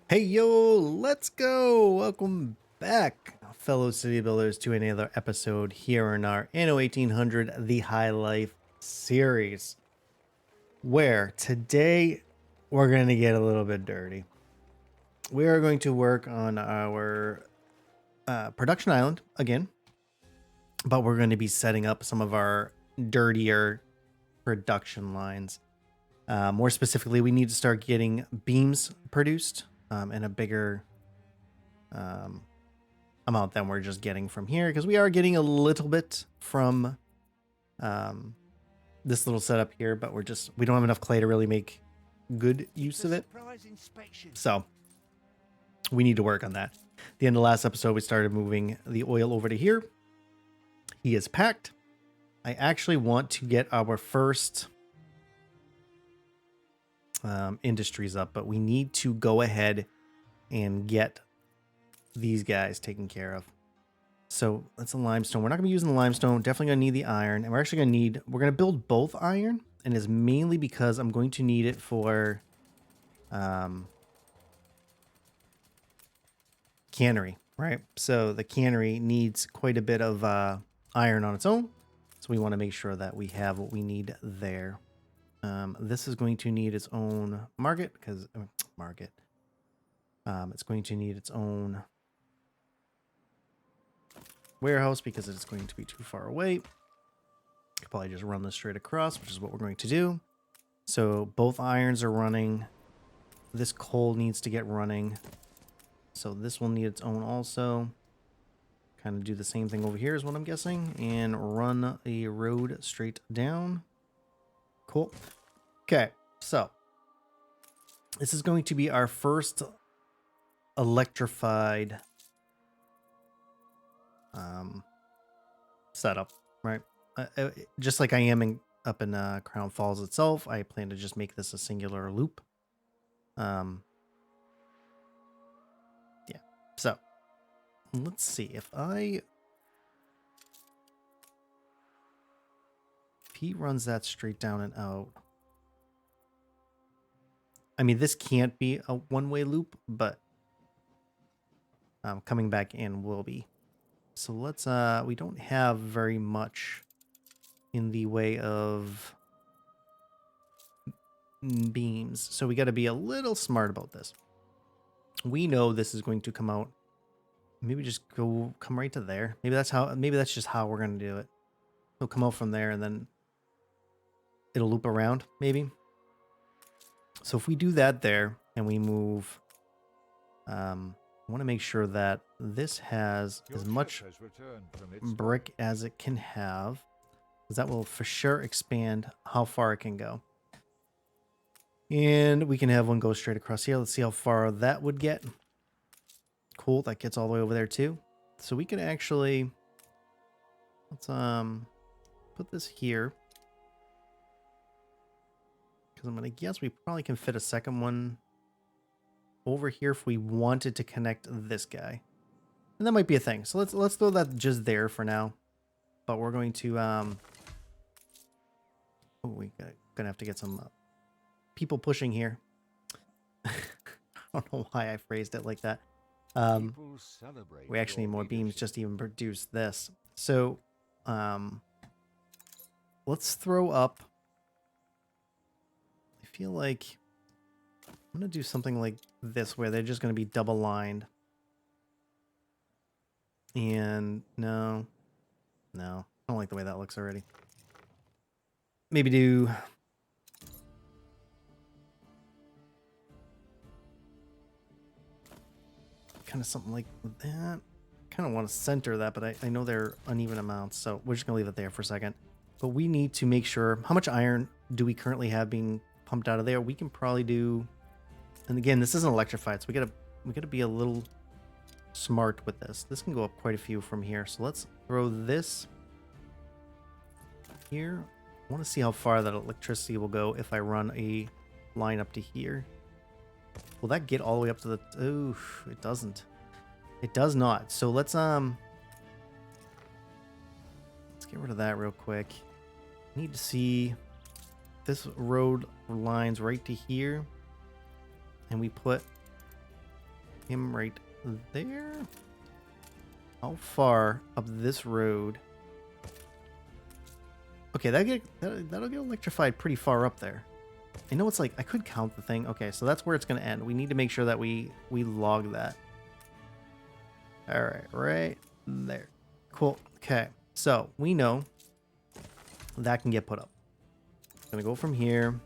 Hey yo, let's go! Welcome back, fellow city builders, to another episode here in our Anno 1800 The High Life series, where today we're going to get a little bit dirty. We are going to work on our production island again, but we're going to be setting up some of our dirtier production lines. More specifically, we need to start getting beams produced in a bigger amount than we're just getting from here, because we are getting a little bit from this little setup here, but we don't have enough clay to really make good use of it. So we need to work on that. At the end of last episode, we started moving the oil over to here. He is packed. I actually want to get our first industries up, but we need to go ahead and get these guys taken care of. So that's a limestone. We're not going to be using the limestone. Definitely going to need the iron. And we're actually going to build both iron. And it's mainly because I'm going to need it for cannery, right? So the cannery needs quite a bit of iron on its own. So we want to make sure that we have what we need there. This is going to need its own market because it's going to need its own warehouse because it's going to be too far away. Could probably just run this straight across, which is what we're going to do. So both irons are running. This coal needs to get running. So this will need its own also. Kind of do the same thing over here is what I'm guessing. And run a road straight down. Cool. Okay, so this is going to be our first electrified setup, right? Just like I am up in Crown Falls itself, I plan to just make this a singular loop. Yeah. So let's see if he runs that straight down and out. I mean, this can't be a one-way loop, but coming back in will be. So let's we don't have very much in the way of beams, so we got to be a little smart about this. We know this is going to come out. Maybe just come right to there. Maybe that's just how we're going to do it. It'll come out from there and then it'll loop around, maybe. So if we do that there and we move, I want to make sure that this has as much brick as it can have, because that will for sure expand how far it can go. And we can have one go straight across here. Let's see how far that would get. Cool, that gets all the way over there too. So we can actually, let's put this here. Because I'm gonna guess we probably can fit a second one over here if we wanted to connect this guy. And that might be a thing. So let's throw that just there for now. But we're going to gonna have to get some people pushing here. I don't know why I phrased it like that. We actually need more beams just to even produce this. So let's throw up. I feel like I'm gonna do something like this where they're just gonna be double lined. And no, I don't like the way that looks already. Maybe do kind of something like that. Kind of want to center that, but I know they're uneven amounts, so we're just gonna leave it there for a second. But we need to make sure, how much iron do we currently have being pumped out of there? We can probably do, and again, this isn't electrified, so we gotta be a little smart with this. This can go up quite a few from here. So let's throw this here. I want to see how far that electricity will go if I run a line up to here. Will that get all the way up to the... Oh, it doesn't. It does not. So let's get rid of that real quick. I need to see this road lines right to here. And we put him right there. How far up this road? Okay, that'll get electrified pretty far up there. I know it's like, I could count the thing. Okay, so that's where it's going to end. We need to make sure that we log that. All right, right there. Cool. Okay, so we know that can get put up. I'm going to go from here.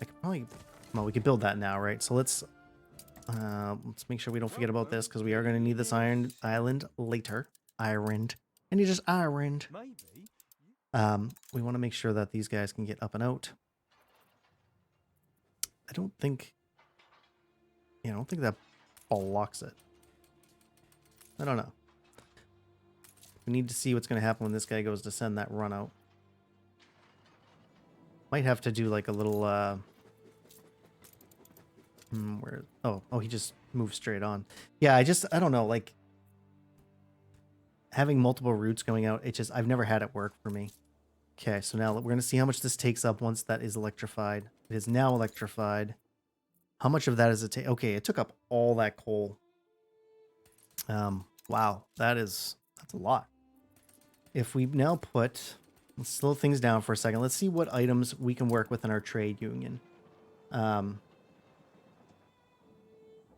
I could probably, well, we could build that now, right? So let's make sure we don't forget about this because we are going to need this iron island later. Ironed. And you just ironed. We want to make sure that these guys can get up and out. I don't think that blocks it. I don't know. We need to see what's going to happen when this guy goes to send that run out. Might have to do like a little, where, oh, he just moved straight on. Yeah, I don't know, like, having multiple routes going out, I've never had it work for me. Okay, so now we're going to see how much this takes up once that is electrified. It is now electrified. How much of that is it take? Okay, it took up all that coal. Wow, that's a lot. If we now let's slow things down for a second. Let's see what items we can work with in our trade union.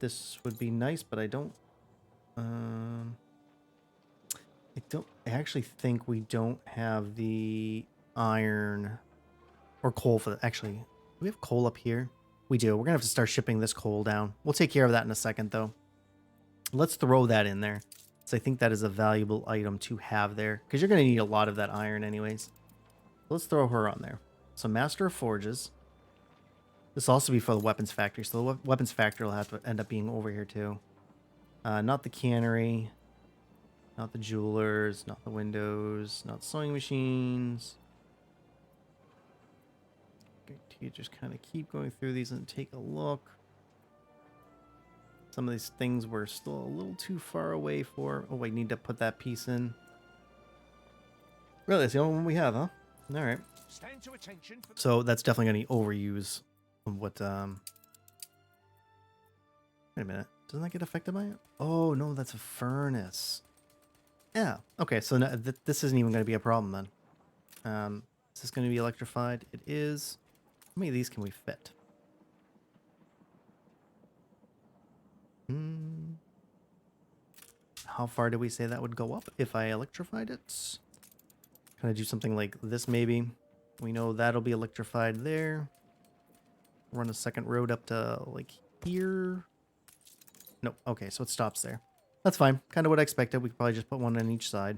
This would be nice, but I actually think we don't have the iron or coal for that. Actually, do we have coal up here? We do. We're gonna have to start shipping this coal down. We'll take care of that in a second, though. Let's throw that in there. So I think that is a valuable item to have there, because you're going to need a lot of that iron anyways. Let's throw her on there. So Master of Forges. This will also be for the weapons factory. So the weapons factory will have to end up being over here too. Not the cannery. Not the jewelers. Not the windows. Not sewing machines. You just kind of keep going through these and take a look. Some of these things we're still a little too far away for. Oh, we need to put that piece in. Really, it's the only one we have, huh? All right. So that's definitely going to overuse what, wait a minute. Doesn't that get affected by it? Oh, no, that's a furnace. Yeah. Okay, so no, this isn't even going to be a problem then. Is this going to be electrified? It is. How many of these can we fit? How far did we say that would go up if I electrified it? Kind of do something like this maybe. We know that'll be electrified there. Run a second road up to like here. Nope. Okay, so it stops there. That's fine. Kind of what I expected. We could probably just put one on each side.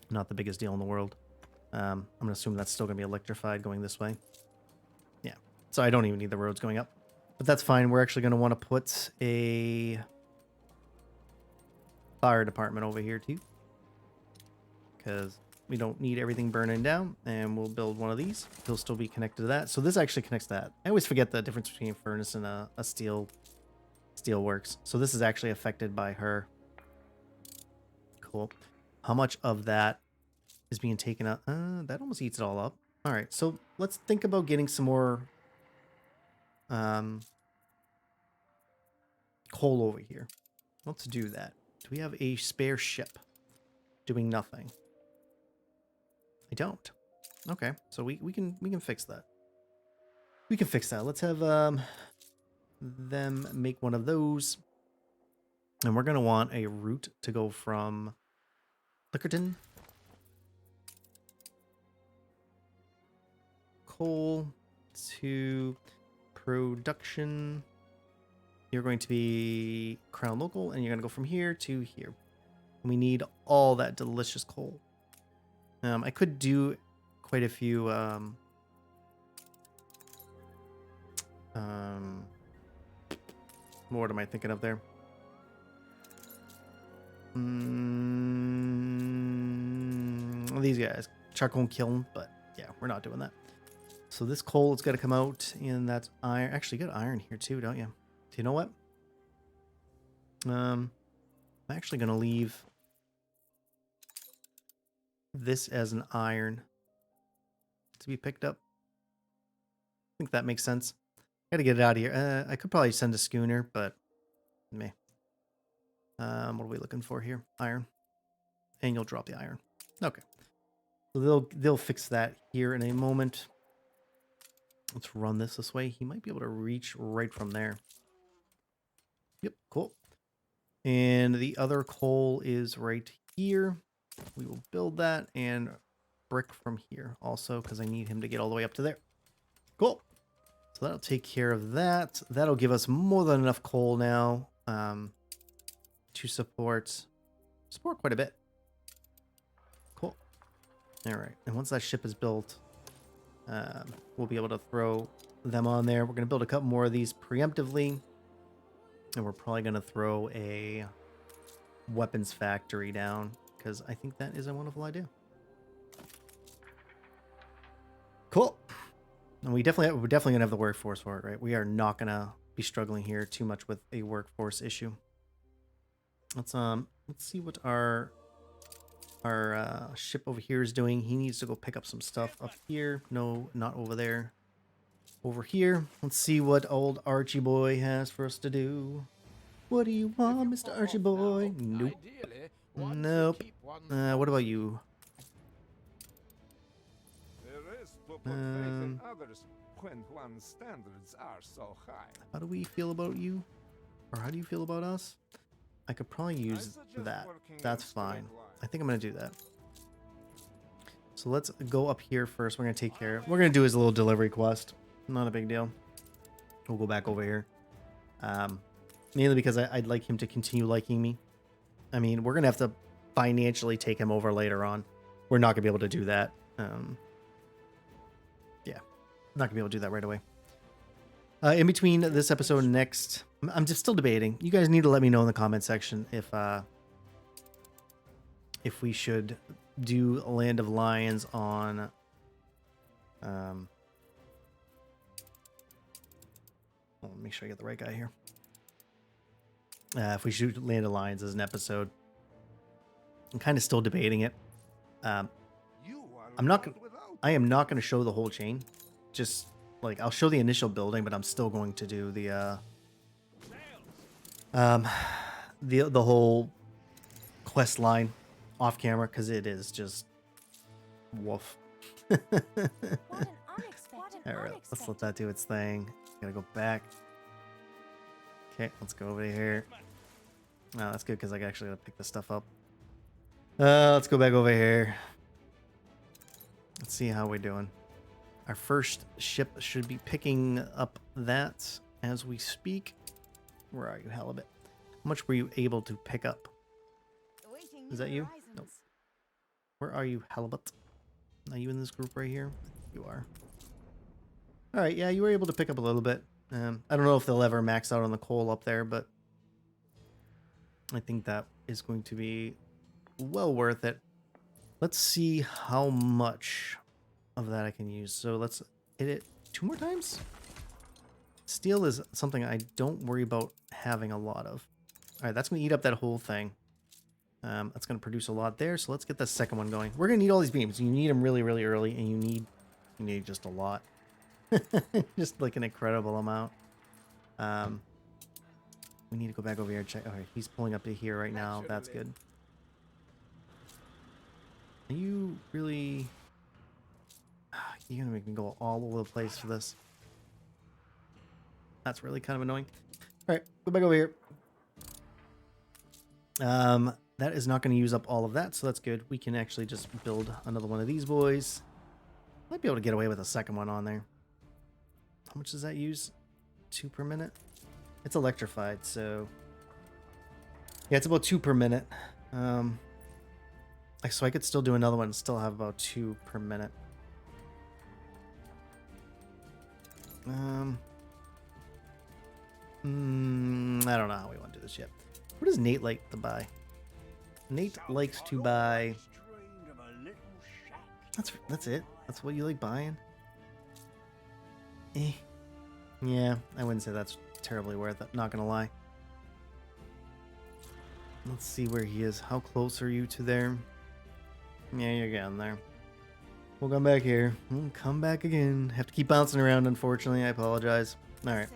Not the biggest deal in the world. I'm going to assume that's still going to be electrified going this way. Yeah. So I don't even need the roads going up. But that's fine. We're actually going to want to put a fire department over here too, because we don't need everything burning down. And we'll build one of these. He'll still be connected to that. So this actually connects to that. I always forget the difference between a furnace and a steel works. So this is actually affected by her. Cool. How much of that is being taken up? That almost eats it all up. All right, so let's think about getting some more coal over here. Let's do that. Do we have a spare ship doing nothing? I don't. Okay, so we can fix that. We can fix that. Let's have them make one of those. And we're going to want a route to go from Lickerton, coal, to production. You're going to be Crown Local, and you're going to go from here to here. And we need all that delicious coal. I could do quite a few what am I thinking of there? These guys, charcoal kiln, but yeah, we're not doing that. So this coal is got to come out, and that's iron. Actually, you got iron here too, don't you? Do you know what? I'm actually gonna leave this as an iron to be picked up. I think that makes sense. Gotta get it out of here. I could probably send a schooner, but Meh. What are we looking for here? Iron. And you'll drop the iron. Okay. So they'll fix that here in a moment. Let's run this way. He might be able to reach right from there. Yep, cool. And the other coal is right here. We will build that and brick from here also because I need him to get all the way up to there. Cool. So that'll take care of that. That'll give us more than enough coal now to support quite a bit. Cool. All right. And once that ship is built, we'll be able to throw them on there. We're going to build a couple more of these preemptively. And we're probably going to throw a weapons factory down because I think that is a wonderful idea. Cool. And we're definitely going to have the workforce for it, right? We are not going to be struggling here too much with a workforce issue. Let's see what our ship over here is doing. He needs to go pick up some stuff up here. No, not over there. Over here. Let's see what old Archie boy has for us to do. What do you want, Mr. Archie boy? Nope. Nope. What about you? There is to put faith in others when one's standards are so high. How do we feel about you? Or how do you feel about us? I could probably use that. That's fine. I think I'm going to do that. So let's go up here first. We're going to take care of... We're going to do his little delivery quest. Not a big deal. We'll go back over here. Mainly because I'd like him to continue liking me. I mean, we're going to have to financially take him over later on. We're not going to be able to do that. Yeah. Not going to be able to do that right away. In between this episode and next, I'm just still debating. You guys need to let me know in the comment section if we should do Land of Lions on well, make sure I get the right guy here. If we should Land of Lions as an episode. I'm kind of still debating it. I am not going to show the whole chain. Just like I'll show the initial building, but I'm still going to do the whole quest line off camera because it is just woof. All right, let's let that do its thing. Gotta go back. Okay, let's go over here. No, that's good because I actually gotta pick this stuff up. Let's go back over here. Let's see how we're doing. Our first ship should be picking up that as we speak. Where are you, Halibut? How much were you able to pick up? Is that you? Nope. Where are you, Halibut? Are you in this group right here? You are. All right, yeah, you were able to pick up a little bit. I don't know if they'll ever max out on the coal up there, but I think that is going to be well worth it. Let's see how much of that I can use. So let's hit it 2 more times. Steel is something I don't worry about having a lot of. All right, that's going to eat up that whole thing. That's going to produce a lot there. So let's get the second one going. We're going to need all these beams. You need them really, really early, and you need just a lot. Just like an incredible amount. We need to go back over here and check. Okay, he's pulling up to here right now. That's good. Are you really... You're going to make me go all over the place for this. That's really kind of annoying. All right, go back over here. That is not going to use up all of that, so that's good. We can actually just build another one of these boys. Might be able to get away with a second one on there. How much does that use? 2 per minute? It's electrified, so... Yeah, it's about 2 per minute. So I could still do another one and still have about 2 per minute. I don't know how we want to do this yet. What does Nate like to buy? Nate likes to buy... That's it? That's what you like buying? Eh. Yeah, I wouldn't say that's terribly worth it. Not gonna lie. Let's see where he is. How close are you to there? Yeah, you're getting there. We'll come back here. We'll come back again. Have to keep bouncing around, unfortunately. I apologize. Alright.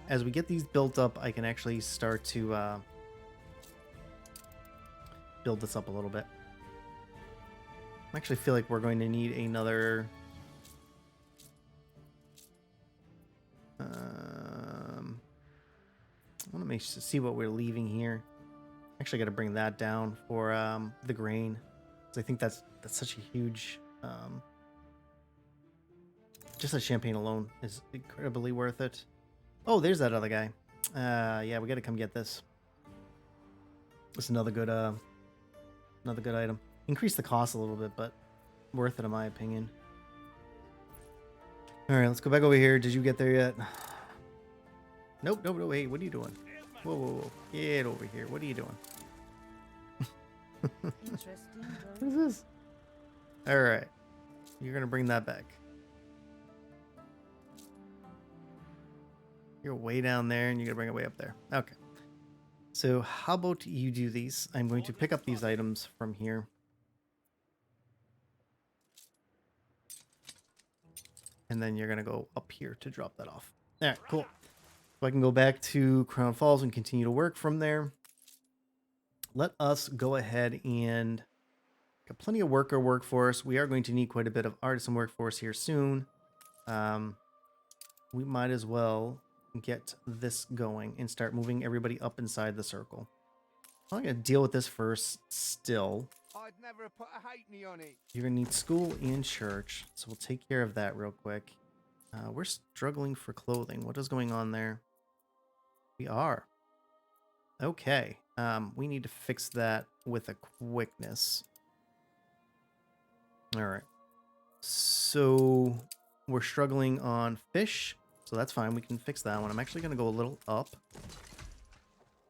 as we get these built up, I can actually start to build this up a little bit. I actually feel like we're going to need another... I want to see what we're leaving here. Actually, got to bring that down for the grain, because I think that's such a huge. Just the champagne alone is incredibly worth it. Oh, there's that other guy. Yeah, we got to come get this. It's another good item. Increase the cost a little bit, but worth it in my opinion. All right, let's go back over here. Did you get there yet? Nope. Hey, what are you doing? Whoa. Get over here. What are you doing? What is this? All right. You're going to bring that back. You're way down there and you're going to bring it way up there. Okay. So how about you do these? I'm going to pick up these items from here. And then you're going to go up here to drop that off. All right, cool. So I can go back to Crown Falls and continue to work from there. Let us go ahead and got plenty of worker workforce. We are going to need quite a bit of artisan workforce here soon. We might as well get this going and start moving everybody up inside the circle. I'm going to deal with this first still. I'd never put a halfpenny on it. You're going to need school and church, so we'll take care of that real quick. We're struggling for clothing. What is going on there? We are. Okay. We need to fix that with a quickness. All right. So we're struggling on fish, so that's fine. We can fix that one. I'm actually going to go a little up.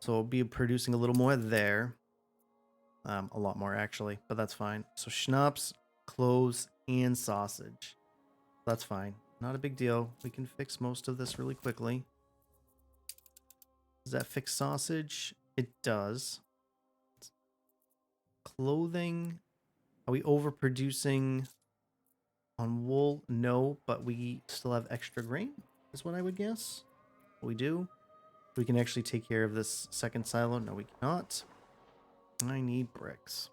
So I'll be producing a little more there. A lot more, actually, but that's fine. So schnapps, clothes, and sausage. That's fine. Not a big deal. We can fix most of this really quickly. Does that fix sausage? It does. Clothing. Are we overproducing on wool? No, but we still have extra grain, is what I would guess. We do. We can actually take care of this second silo. No, we cannot. I need bricks.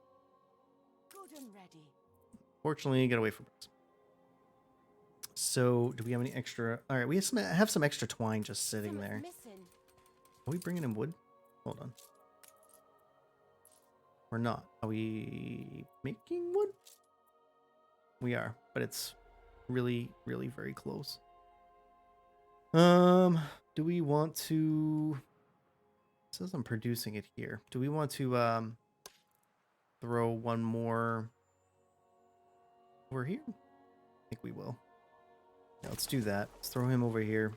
Good and ready. Fortunately, get away from bricks. So, do we have any extra? All right, we have some extra twine just sitting there. Missing. Are we bringing in wood? Hold on. We're not. Are we making wood? We are, but it's really, really very close. Do we want to... It says I'm producing it here. Do we want to throw one more over here? I think we will. Yeah, let's do that. Let's throw him over here.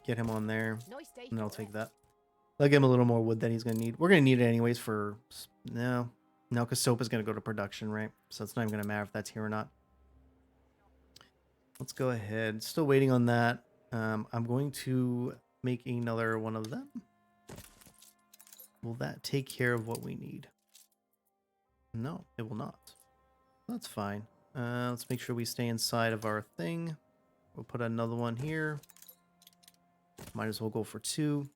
Get him on there. Nice day And I'll for take it. that. I'll give him a little more wood that he's going to need. We're going to need it anyways for... No, because soap is going to go to production, right? So it's not even going to matter if that's here or not. Let's go ahead. Still waiting on that. I'm going to make another one of them. Will that take care of what we need? No, it will not. That's fine. Let's make sure we stay inside of our thing. We'll put another one here. Might as well go for 2.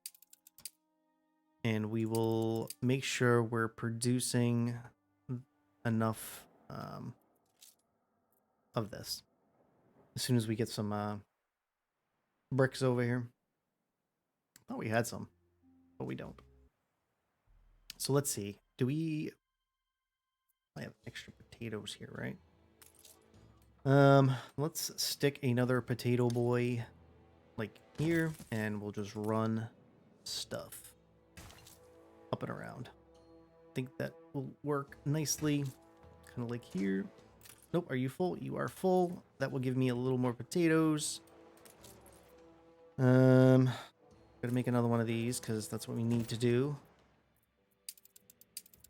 And we will make sure we're producing enough of this. As soon as we get some bricks over here. Thought we had some, but we don't. So let's see. Do we... I have extra potatoes here, right? Let's stick another potato boy like here, and we'll just run stuff up and around. I think that will work nicely. Kind of like here. Nope, are you full? You are full. That will give me a little more potatoes. Gotta make another one of these because that's what we need to do.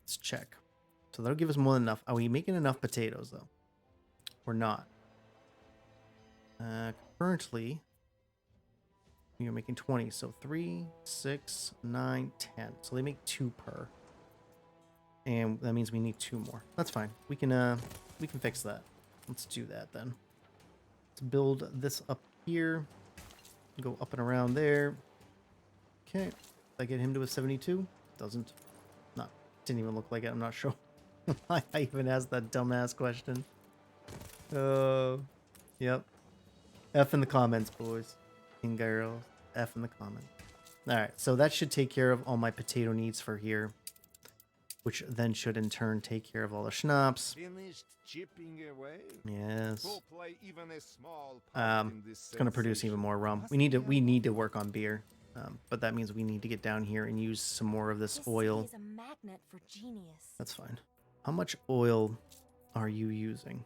Let's check. So that'll give us more than enough. Are we making enough potatoes though? We're not. Currently, we are making 20. So 3, 6, 9, 10. So they make 2 per. And that means we need 2 more. That's fine. We can fix that. Let's do that then. Let's build this up here. Go up and around there. Okay. Did I get him to a 72? Doesn't. Not. Didn't even look like it. I'm not sure. I even asked that dumbass question. Yep. F in the comments, boys and girls. F in the comments. Alright, so that should take care of all my potato needs for here. Which then should in turn take care of all the schnapps. Finished chipping away? Yes. Go play even a small part in this It's gonna produce even sensation. more rum. Must We need be to unlocked. work on beer. But that means we need to get down here and use some more of this This oil. city is a magnet for genius. That's fine. How much oil are you using?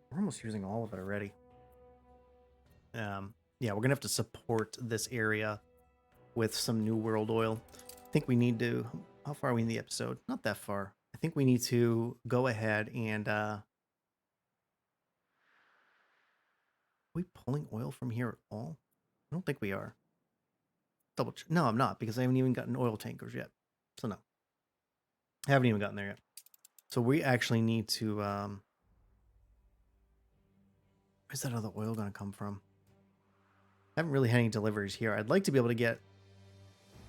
We're almost using all of it already. Yeah, we're gonna have to support this area with some New World oil. I think we need to. How far are we in the episode? Not that far. I think we need to go ahead and. Are we pulling oil from here at all? I don't think we are. Double check. No, I'm not because I haven't even gotten oil tankers yet. So no, I haven't even gotten there yet. So we actually need to. Where's that other oil gonna come from? I haven't really had any deliveries here. I'd like to be able to get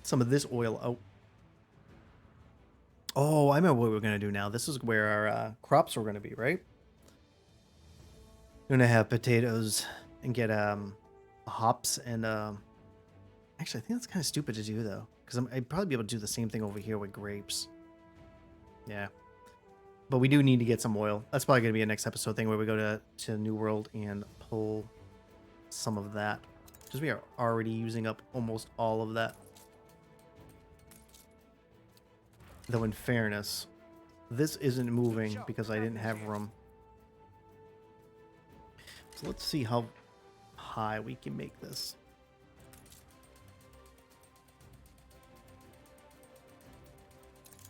some of this oil out. Oh, I remember what we're going to do now. This is where our crops were going to be, right? We're going to have potatoes and get hops and... Actually, I think that's kind of stupid to do, though. Because I'd probably be able to do the same thing over here with grapes. Yeah. But we do need to get some oil. That's probably going to be a next episode thing where we go to New World and pull some of that. Because we are already using up almost all of that. Though in fairness, this isn't moving because I didn't have room. So let's see how high we can make this.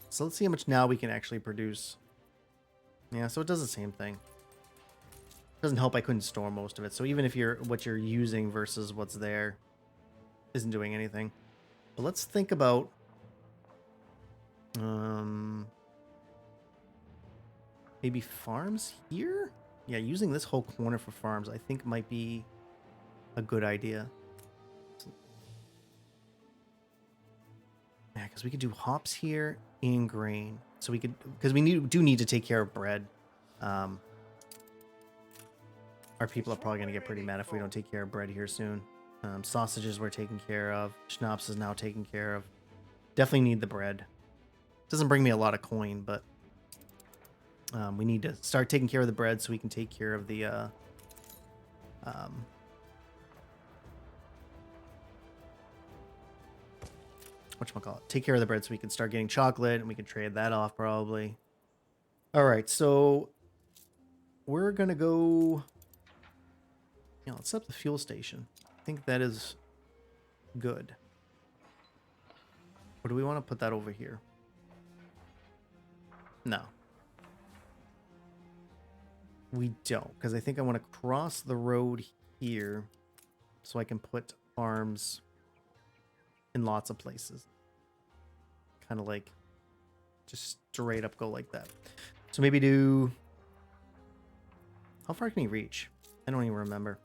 So let's see how much now we can actually produce. Yeah, so it does the same thing. Doesn't help I couldn't store most of it. So even if what you're using versus what's there isn't doing anything. But let's think about maybe farms here? Yeah, using this whole corner for farms I think might be a good idea. Yeah, because we could do hops here and grain. So we could, because we do need to take care of bread. Our people are probably going to get pretty mad if we don't take care of bread here soon. Sausages we're taking care of. Schnapps is now taken care of. Definitely need the bread. Doesn't bring me a lot of coin, but we need to start taking care of the bread so we can take care of the whatchamacallit? Take care of the bread so we can start getting chocolate and we can trade that off probably. All right, so we're gonna go. Yeah, let's set up the fuel station. I think that is good. Or do we want to put that over here? No. We don't, because I think I want to cross the road here so I can put farms in lots of places. Kind of like just straight up go like that. So maybe do... How far can he reach? I don't even remember.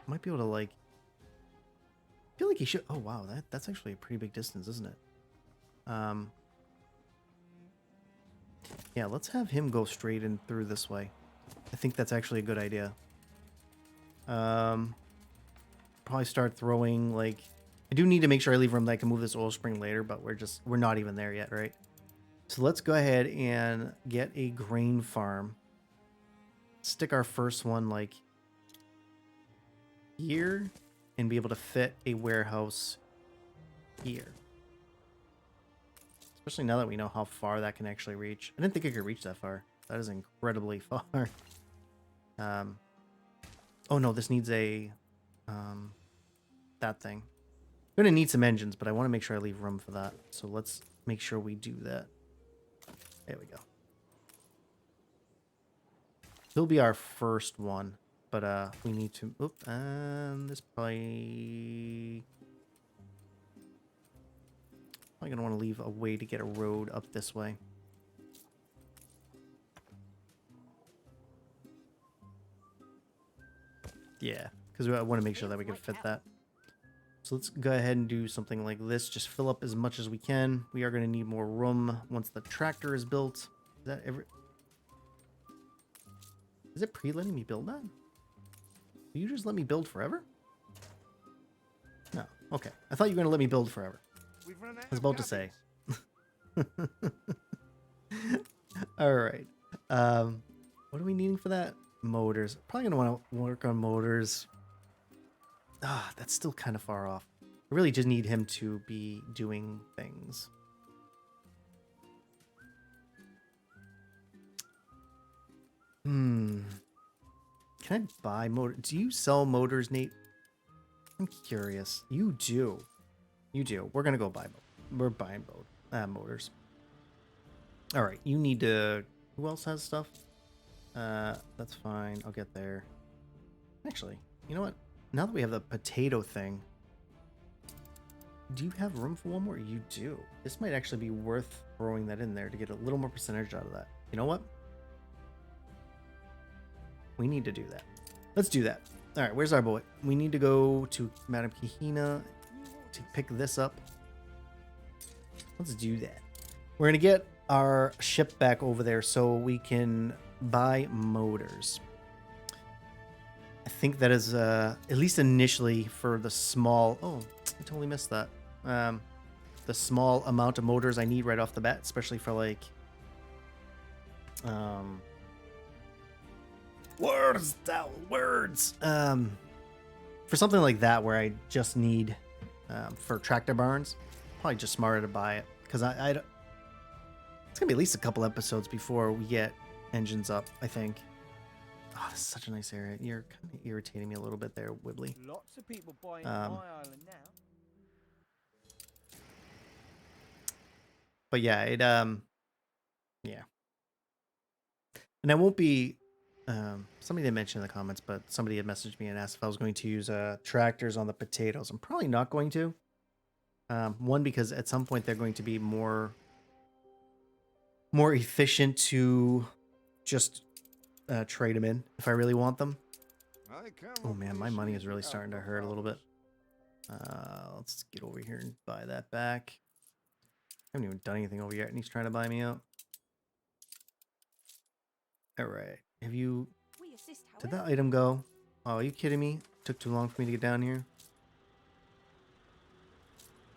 Might be able to like... I feel like he should... Oh wow, that's actually a pretty big distance, isn't it? Yeah, let's have him go straight in through this way. I think that's actually a good idea. Probably start throwing, like... I do need to make sure I leave room that I can move this oil spring later, but we're not even there yet, right? So let's go ahead and get a grain farm. Stick our first one, like, here, and be able to fit a warehouse here. Especially now that we know how far that can actually reach. I didn't think it could reach that far. That is incredibly far. Oh no, this needs a that thing. I'm gonna need some engines, but I want to make sure I leave room for that. So let's make sure we do that. There we go. He'll be our first one, but we need to. Oop, this probably gonna want to leave a way to get a road up this way. Yeah, because I want to make sure that we can fit that. So let's go ahead and do something like this. Just fill up as much as we can. We are going to need more room once the tractor is built. Is that ever... Is it pre-letting me build that? Will you just let me build forever? No. Okay. I thought you were going to let me build forever. We've run out I was of about to say. cabins. All right. What are we needing for that? Motors. Probably going to want to work on motors. Ah, that's still kind of far off. I really just need him to be doing things. Can I buy motor? Do you sell motors, Nate? I'm curious. You do. You do. We're gonna go buy. We're buying motors. All right. You need to. Who else has stuff? That's fine. I'll get there. Actually, you know what? Now that we have the potato thing, do you have room for one more? You do. This might actually be worth throwing that in there to get a little more percentage out of that. You know what? We need to do that. Let's do that. All right, where's our boy? We need to go to Madame Kahina to pick this up. Let's do that. We're going to get our ship back over there so we can buy motors. I think that is, at least initially, for the small... Oh, I totally missed that. The small amount of motors I need right off the bat, especially for, like... Words! For something like that where I just need... for tractor barns, probably just smarter to buy it. Because I it's going to be at least a couple episodes before we get engines up, I think. Oh, this is such a nice area. You're kind of irritating me a little bit there, Wibbly. Lots of people buying my island now. But yeah, yeah. And I won't be, somebody did mention in the comments, but somebody had messaged me and asked if I was going to use tractors on the potatoes. I'm probably not going to. One, because at some point they're going to be more efficient to just trade them in if I really want them. Oh man, my money is really starting to hurt a little bit. Let's get over here and buy that back. I haven't even done anything over yet, and he's trying to buy me out. All right, have you? We assist, Did however. that item go? Oh, are you kidding me? Took too long for me to get down here.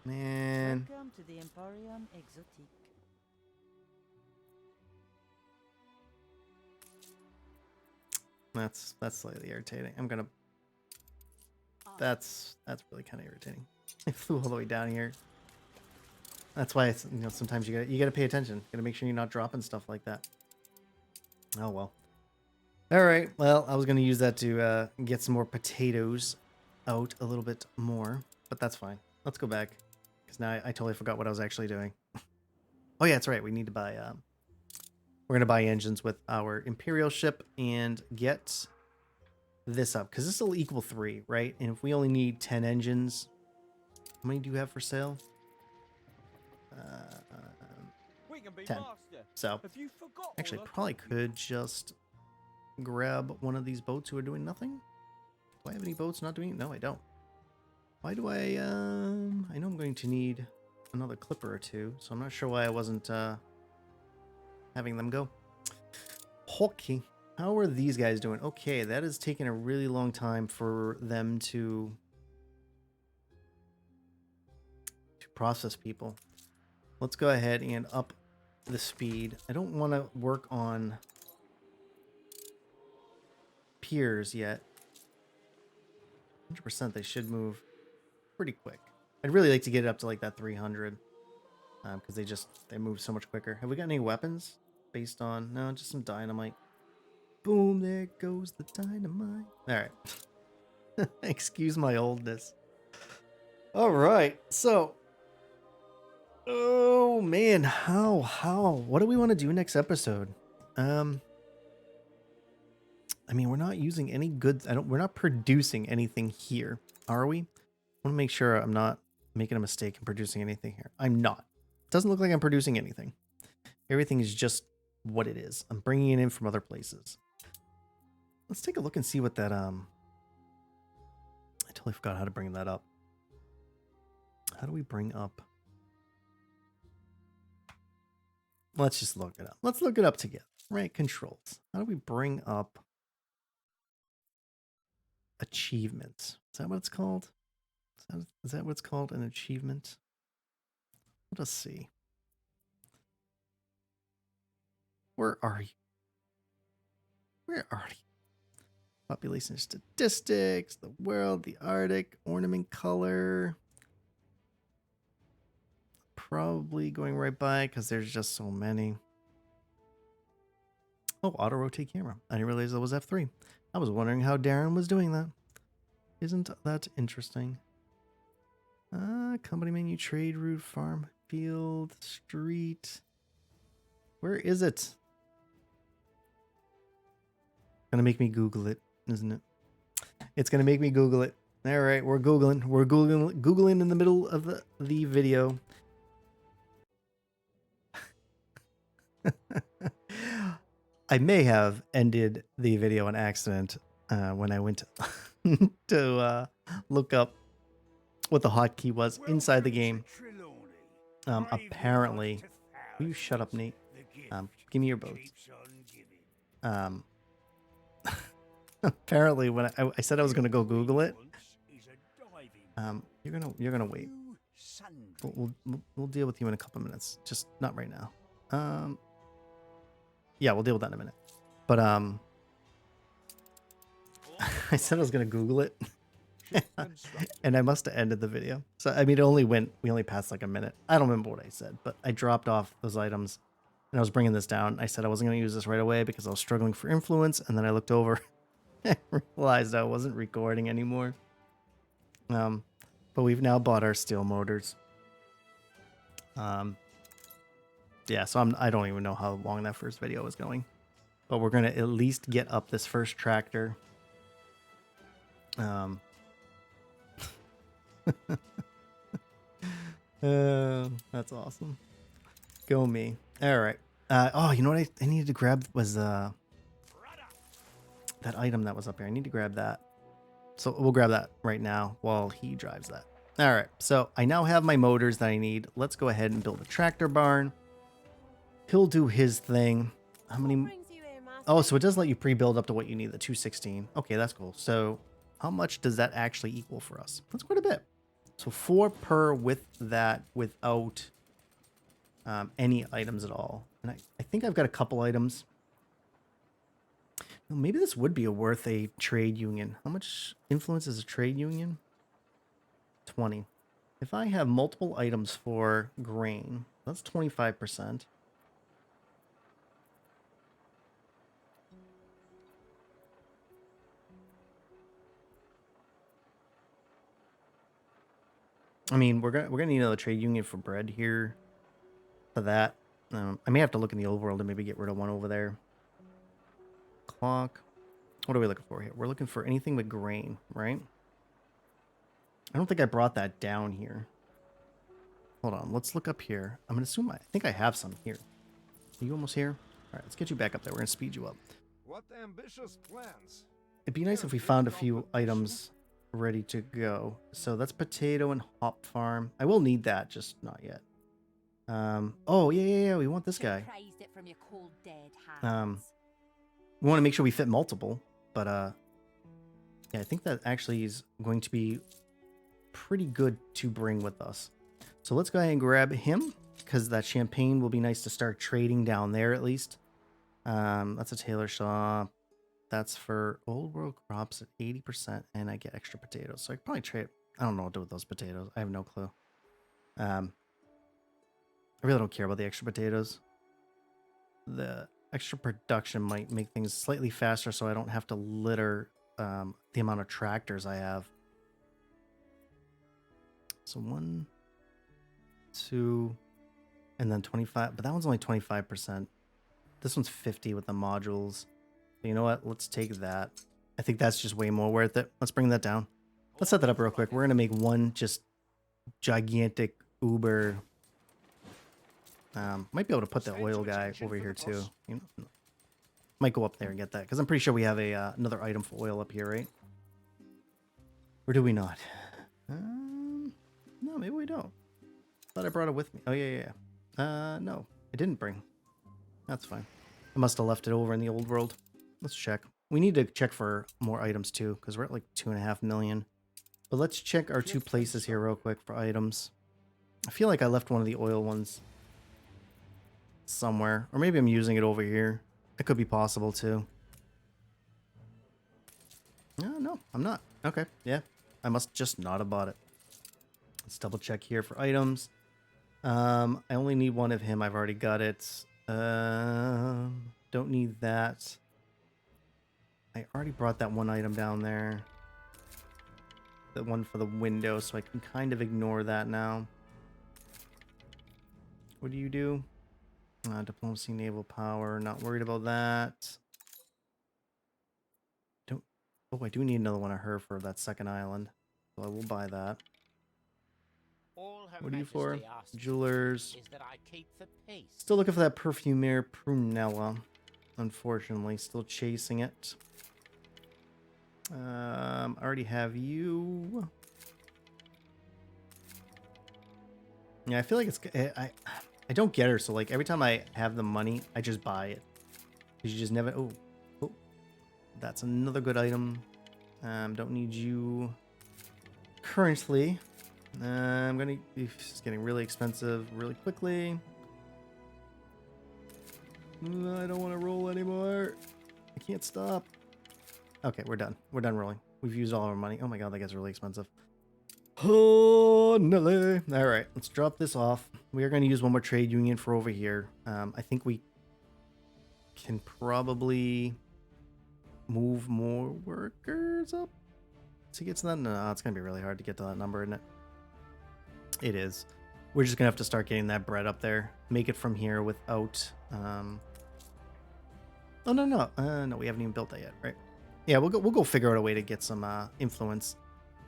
Man. Welcome to the Emporium Exotique. That's slightly irritating. I'm gonna. That's really kind of irritating. I flew all the way down here. That's why it's, you know, sometimes you gotta pay attention. You gotta make sure you're not dropping stuff like that. Oh well. All right. Well, I was gonna use that to get some more potatoes out a little bit more, but that's fine. Let's go back because now I totally forgot what I was actually doing. Oh yeah, that's right. We need to buy. We're gonna buy engines with our Imperial ship and get this up because this will equal 3, right? And if we only need 10 engines, how many do you have for sale? We can be 10. master. So Have you forgotten actually, what I probably taught you? could just grab one of these boats who are doing nothing. Do I have any boats not doing it? No, I don't. Why do I know I'm going to need another clipper or two, so I'm not sure why I wasn't having them go. Okay, how are these guys doing? Okay, that is taking a really long time for them to process people. Let's go ahead and up the speed. I don't want to work on piers yet. 100% they should move pretty quick. I'd really like to get it up to like that 300 because they move so much quicker. Have we got any weapons based on? No, just some dynamite. Boom, there goes the dynamite. All right. Excuse my oldness. All right, so oh man, how what do we want to do next episode? I mean, we're not using any goods. We're not producing anything here, are we? I want to make sure I'm not making a mistake in producing anything here. I'm not. Doesn't look like I'm producing anything. Everything is just what it is. I'm bringing it in from other places. Let's take a look and see what that totally forgot how to bring that up. How do we bring up? Let's just look it up. Let's look it up together. Right, controls. How do we bring up achievements? Is that what it's called? Is that what it's called? An achievement? Let us see. Where are you? Where are you? Population statistics, the world, the Arctic, ornament color. Probably going right by because there's just so many. Oh, auto rotate camera. I didn't realize that was F3. I was wondering how Darren was doing that. Isn't that interesting? Company menu, trade route, farm, field, street. Where is it? Gonna make me Google it, isn't it? It's gonna make me Google it. All right, we're Googling. We're Googling in the middle of the video. I may have ended the video on accident when I went to look up what the hotkey was inside the game. Apparently, will you shut up, Nate? Give me your boats. Apparently, when I said I was gonna go Google it, you're gonna wait. We'll deal with you in a couple minutes. Just not right now. Yeah, we'll deal with that in a minute. But I said I was gonna Google it, and I must have ended the video. So I mean, we only passed like a minute. I don't remember what I said, but I dropped off those items, and I was bringing this down. I said I wasn't gonna use this right away because I was struggling for influence, and then I looked over, and realized I wasn't recording anymore. But we've now bought our steel motors. Yeah, so I don't even know how long that first video was going. But we're going to at least get up this first tractor. That's awesome. Go me. All right. Oh, you know what I needed to grab was that item that was up here. I need to grab that. So we'll grab that right now while he drives that. All right. So I now have my motors that I need. Let's go ahead and build a tractor barn. He'll do his thing. How many? Oh, so it does let you pre-build up to what you need, the 216. Okay, that's cool. So how much does that actually equal for us? That's quite a bit. So 4 per with that without any items at all. And I think I've got a couple items. Well, maybe this would be worth a trade union. How much influence is a trade union? 20. If I have multiple items for grain, that's 25%. I mean, we're gonna need another trade union for bread here. For that, I may have to look in the old world and maybe get rid of one over there. Clock. What are we looking for here? We're looking for anything with grain, right? I don't think I brought that down here. Hold on, let's look up here. I'm gonna assume I think I have some here. Are you almost here? All right, let's get you back up there. We're gonna speed you up. What ambitious plans? It'd be nice if we found a few items ready to go. So that's potato and hop farm. I will need that, just not yet. Oh yeah, we want this guy. We want to make sure we fit multiple, but yeah, I think that actually is going to be pretty good to bring with us. So let's go ahead and grab him because that champagne will be nice to start trading down there at least. That's a tailor shop. That's for old world crops at 80%, and I get extra potatoes. So I could probably trade. I don't know what to do with those potatoes. I have no clue. I really don't care about the extra potatoes. The extra production might make things slightly faster, so I don't have to litter the amount of tractors I have. So 1, 2, and then 25. But that one's only 25%. This one's 50 with the modules. You know what? Let's take that. I think that's just way more worth it. Let's bring that down. Let's set that up real quick. We're going to make one just gigantic Uber. Might be able to put the oil guy over here too. You know, might go up there and get that because I'm pretty sure we have a another item for oil up here, right? Or do we not? No, maybe we don't. Thought I brought it with me. Oh, yeah. No, I didn't bring. That's fine. I must have left it over in the old world. Let's check. We need to check for more items too, because we're at like 2.5 million. But let's check our two places here real quick for items. I feel like I left one of the oil ones somewhere. Or maybe I'm using it over here. It could be possible too. No, I'm not. Okay, yeah. I must just not have bought it. Let's double check here for items. I only need one of him. I've already got it. Don't need that. I already brought that one item down there. The one for the window, so I can kind of ignore that now. What do you do? Diplomacy, naval power. Not worried about that. Oh, I do need another one of her for that second island. So I will buy that. What are you for? Jewelers. Is that I keep the peace. Still looking for that perfumer prunella. Unfortunately, still chasing it. I already have you. Yeah, I feel like it's... I don't get her, so like every time I have the money, I just buy it. You just never... Oh. That's another good item. Don't need you currently. I'm gonna... It's getting really expensive really quickly. I don't want to roll anymore. I can't stop. Okay, we're done. We're done rolling. We've used all our money. Oh my god, that gets really expensive. Oh, Nelly. All right, let's drop this off. We are going to use one more trade union for over here. I think we can probably move more workers up to get to that. No, it's going to be really hard to get to that number, isn't it? It is. We're just going to have to start getting that bread up there. Make it from here without... Oh, no. No, we haven't even built that yet, right? Yeah, we'll go figure out a way to get some influence.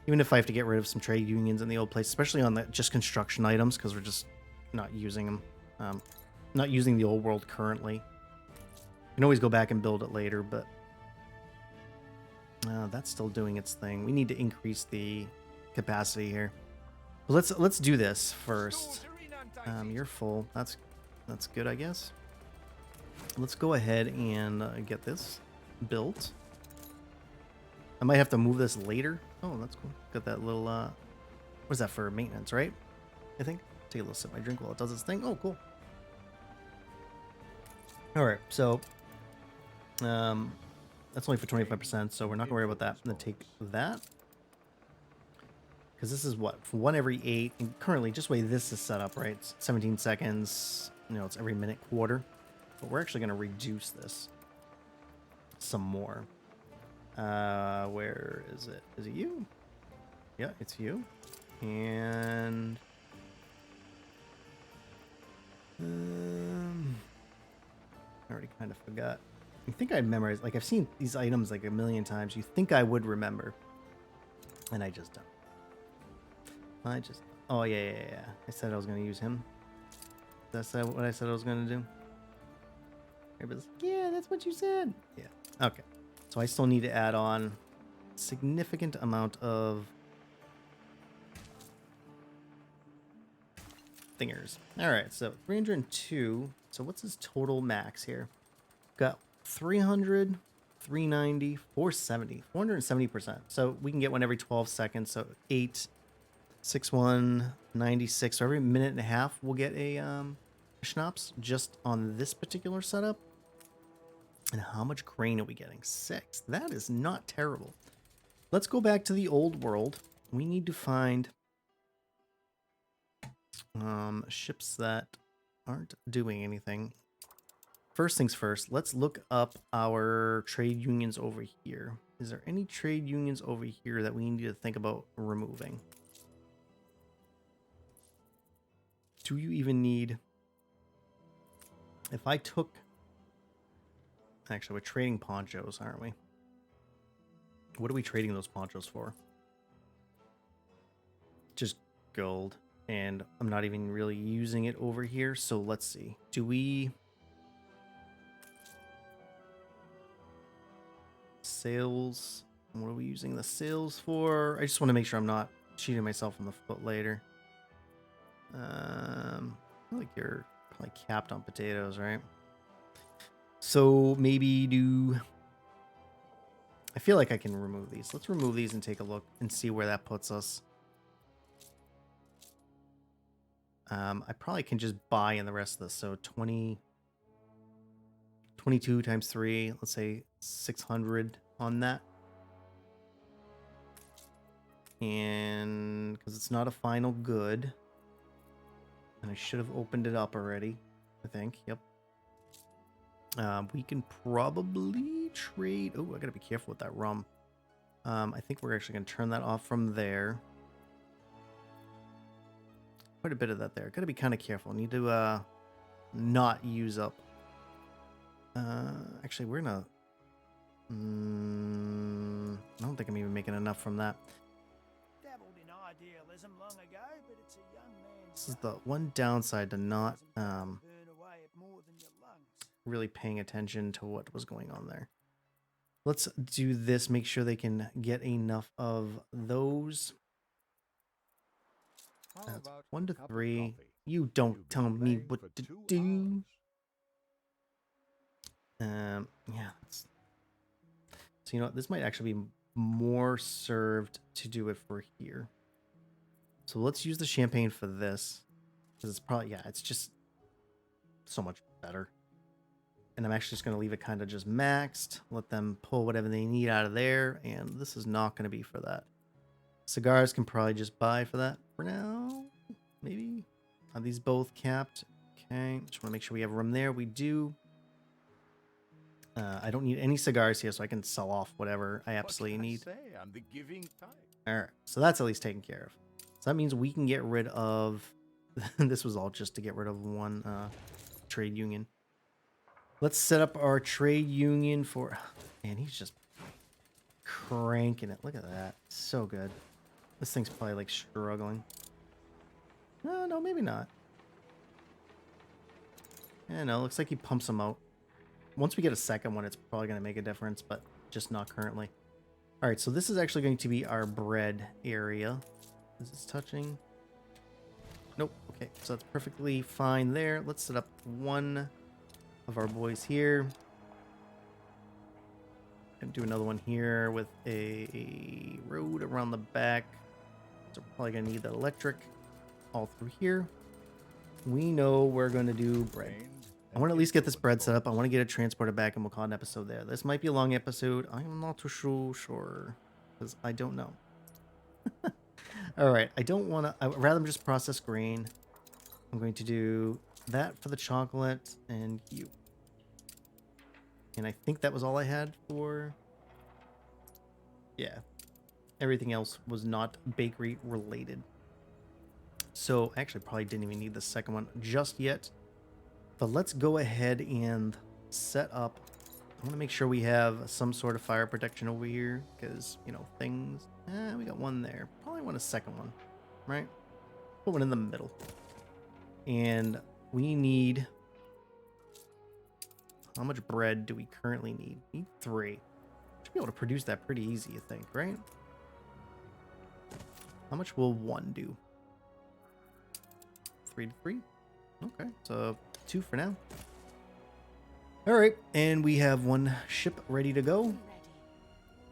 Even if I have to get rid of some trade unions in the old place, especially on the just construction items, because we're just not using them. Not using the old world currently. You can always go back and build it later, but that's still doing its thing. We need to increase the capacity here. But let's do this first. You're full. That's good, I guess. Let's go ahead and get this built. I might have to move this later. Oh, that's cool. Got that little, what's that for? Maintenance, right? I think. Take a little sip of my drink while it does its thing. Oh, cool. All right, so that's only for 25%, so we're not gonna worry about that. I'm gonna take that because this is what, for 1 every 8, and currently just the way this is set up, right? It's 17 seconds. You know, it's every minute quarter, but we're actually gonna reduce this some more. Where is it? Is it you? Yeah, it's you. And I already kind of forgot. You think I'd memorize, like I've seen these items like a million times. You think I would remember, and I just don't. Oh yeah. I said I was gonna use him. That's what I said I was gonna do. Everybody's like, yeah, that's what you said. Yeah. Okay. So I still need to add on a significant amount of thingers. All right, so 302. So what's his total max here? Got 300, 390, 470, 470%. So we can get one every 12 seconds. So 8, 61, 96. So every minute and a half, we'll get a schnapps just on this particular setup. And how much grain are we getting? 6. That is not terrible. Let's go back to the old world. We need to find ships that aren't doing anything. First things first, let's look up our trade unions over here. Is there any trade unions over here that we need to think about removing? Do you even need... If I took... Actually, we're trading ponchos, aren't we? What are we trading those ponchos for? Just gold. And I'm not even really using it over here. So let's see. Do we... Sales... What are we using the sales for? I just want to make sure I'm not cheating myself in the foot later. I feel like you're probably capped on potatoes, right? So maybe do... I feel like I can remove these. Let's remove these and take a look and see where that puts us. I probably can just buy in the rest of this. So 22 times 3, let's say 600 on that. And because it's not a final good. And I should have opened it up already, I think. Yep. We can probably trade... Oh, I gotta be careful with that rum. I think we're actually going to turn that off from there. Quite a bit of that there. Gotta be kind of careful. Need to not use up. Actually, we're gonna... I don't think I'm even making enough from that. Dabbled in idealism long ago, but it's a young man's This is the one downside to not burn away at more than your lungs. really paying attention to what was going on there. Let's do this. Make sure they can get enough of those. How That's about 1 a to cup of 3. coffee? You You've don't been tell me playing what for to 2 do. hours. Yeah. So you know what? This might actually be more served to do it for here. So let's use the champagne for this. Because it's probably, yeah, it's just so much better. And I'm actually just going to leave it kind of just maxed. Let them pull whatever they need out of there. And this is not going to be for that. Cigars can probably just buy for that for now. Maybe. Are these both capped? Okay. Just want to make sure we have room there. We do. I don't need any cigars here, so I can sell off whatever I absolutely need. Say, I'm the giving type. All right. So that's at least taken care of. So that means we can get rid of... This was all just to get rid of one trade union. Let's set up our trade union for... Man, he's just cranking it. Look at that. So good. This thing's probably like struggling. No, maybe not. Yeah, no, looks like he pumps them out. Once we get a second one, it's probably going to make a difference, but just not currently. All right, so this is actually going to be our bread area. Is this touching? Nope. Okay, so that's perfectly fine there. Let's set up one of our boys here. And do another one here with a road around the back. So we're probably going to need that electric all through here. We know we're going to do bread. I want to at least get this bread set up. I want to get it transported back, and we'll call an episode there. This might be a long episode. I'm not too sure because I don't know. All right. I don't want to... I'd rather just process grain. I'm going to do that for the chocolate and you. And I think that was all I had for... Yeah. Everything else was not bakery related. So actually probably didn't even need the second one just yet. But let's go ahead and set up. I want to make sure we have some sort of fire protection over here because, you know, things. We got one there. Probably want a second one, right? Put one in the middle. And we need... How much bread do we currently need? We need 3. Should be able to produce that pretty easy, I think, right? How much will 1 do? 3 to 3? Okay, so 2 for now. All right, and we have 1 ship ready to go.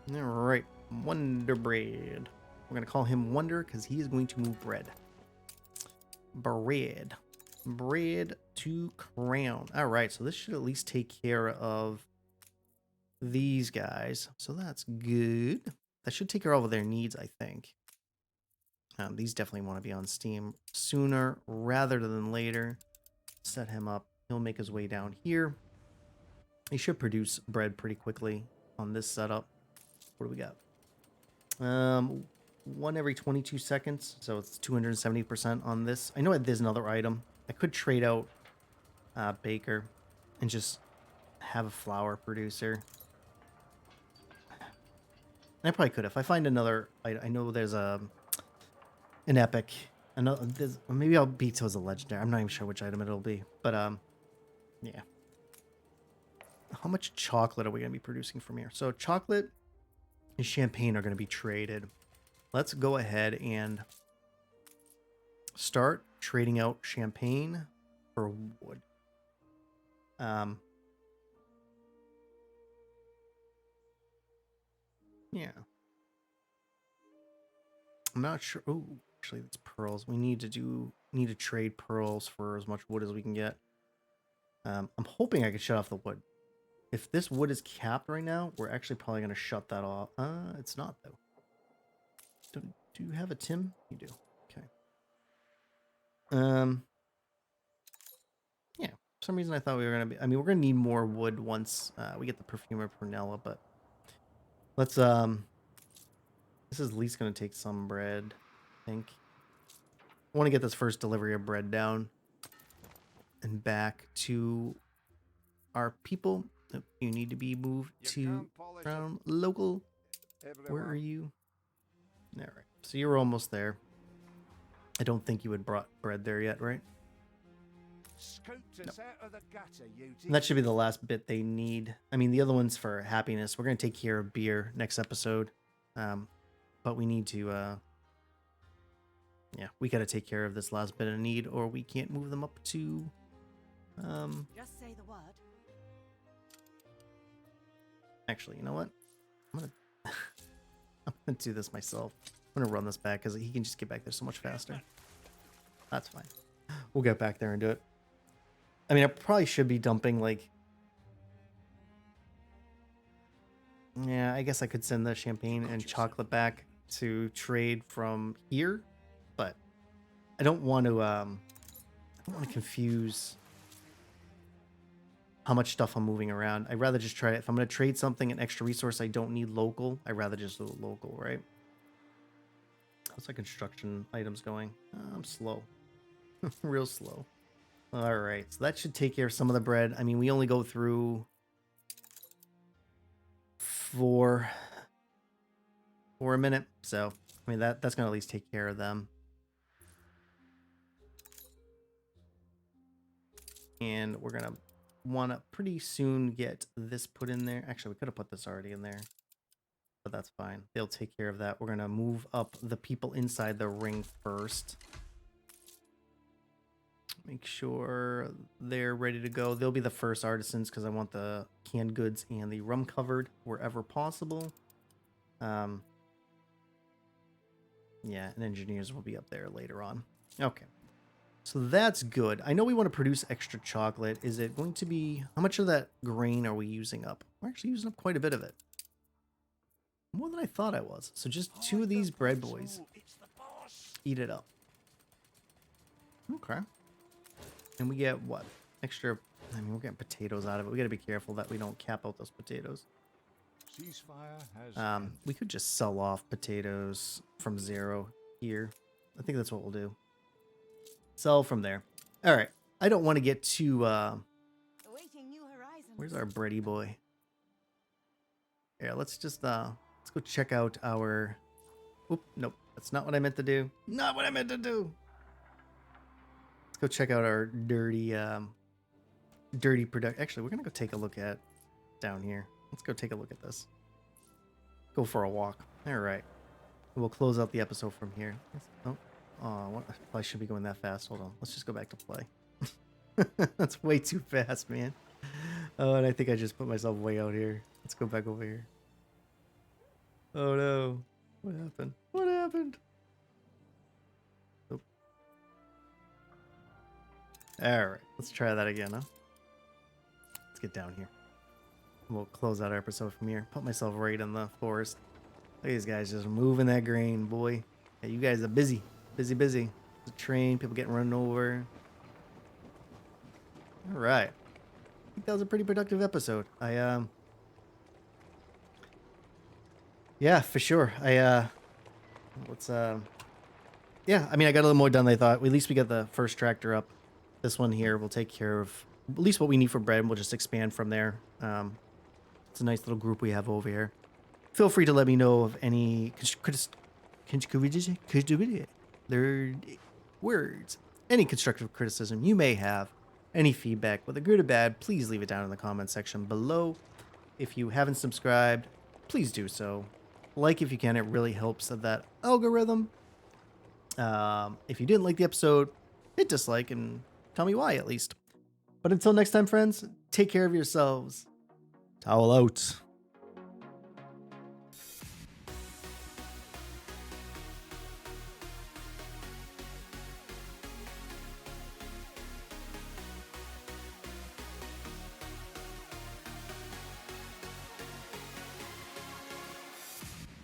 Ready. All right, Wonder Bread. We're gonna call him Wonder because he is going to move bread. Bread to crown. All right, so this should at least take care of these guys. So that's good. That should take care of all of their needs, I think. These definitely want to be on Steam sooner rather than later. Set him up. He'll make his way down here. He should produce bread pretty quickly on this setup. What do we got? 1 every 22 seconds. So it's 270% on this. I know there's another item. I could trade out Baker and just have a flour producer. And I probably could if I find another. I know there's an epic. Another, maybe I'll beat to as a legendary. I'm not even sure which item it'll be, but yeah. How much chocolate are we gonna be producing from here? So chocolate, and champagne are going to be traded. Let's go ahead and start trading out champagne for wood. Yeah. I'm not sure. Oh, actually, that's pearls. We need to trade pearls for as much wood as we can get. I'm hoping I can shut off the wood. If this wood is capped right now, we're actually probably going to shut that off. It's not, though. Do you have a Tim? You do. Okay. Yeah. For some reason I thought we were going to be... I mean, we're going to need more wood once we get the Perfumer Prunella, but... Let's, This is at least going to take some bread, I think. I want to get this first delivery of bread down and back to our people. Oh, you need to be moved to around local. Where are you? All right. So you're almost there. I don't think you had brought bread there yet, right? No. And that should be the last bit they need. I mean, the other one's for happiness. We're going to take care of beer next episode. But we need to, yeah, we got to take care of this last bit of need or we can't move them up to, Just say the word. Actually, you know what? I'm going to, I'm going to do this myself. I'm going to run this back because he can just get back there so much faster. That's fine. We'll get back there and do it. I mean, I probably should be dumping, like... Yeah, I guess I could send the champagne and chocolate back to trade from here, but I don't want to confuse how much stuff I'm moving around. I'd rather just try it. If I'm going to trade something, an extra resource I don't need local, I'd rather just do it local, right? How's our construction items going? I'm slow. Real slow. All right, so that should take care of some of the bread. I mean, we only go through for a minute, so I mean that's gonna at least take care of them. And we're gonna want to pretty soon get this put in there. Actually, we could have put this already in there, but that's fine. They'll take care of that. We're gonna move up the people inside the ring first. Make sure they're ready to go. They'll be the first artisans because I want the canned goods and the rum covered wherever possible. Yeah, and engineers will be up there later on. Okay. So that's good. I know we want to produce extra chocolate. Is it going to be... How much of that grain are we using up? We're actually using up quite a bit of it. More than I thought I was. So just 2 of these bread boys. Eat it up. Okay. And we get what? Extra... I mean, we're getting potatoes out of it. We got to be careful that we don't cap out those potatoes. We could just sell off potatoes from 0 here. I think that's what we'll do. Sell from there. All right. I don't want to get too... Awaiting new horizons. Where's our bready boy? Yeah, let's just... let's go check out our... Oop, nope. That's not what I meant to do. Not what I meant to do! Let's go check out our dirty product. Actually, we're gonna go take a look at down here. Let's go take a look at this. Go for a walk. All right. We'll close out the episode from here. I should be going that fast. Hold on. Let's just go back to play. That's way too fast, man. Oh, and I think I just put myself way out here. Let's go back over here. Oh no. What happened? What happened? Alright, let's try that again, huh? Let's get down here. We'll close out our episode from here. Put myself right in the forest. Look at these guys just moving that grain, boy. Yeah, you guys are busy. Busy. The train, people getting run over. Alright. I think that was a pretty productive episode. Yeah, for sure. Yeah, I mean, I got a little more done than I thought. At least we got the first tractor up. This one here will take care of at least what we need for bread, and we'll just expand from there. It's a nice little group we have over here. Feel free to let me know of any any constructive criticism you may have, any feedback, whether good or bad. Please leave it down in the comment section below. If you haven't subscribed, please do so. Like if you can, it really helps that algorithm. If you didn't like the episode, hit dislike and tell me why at least. But until next time, friends, take care of yourselves. Towel out.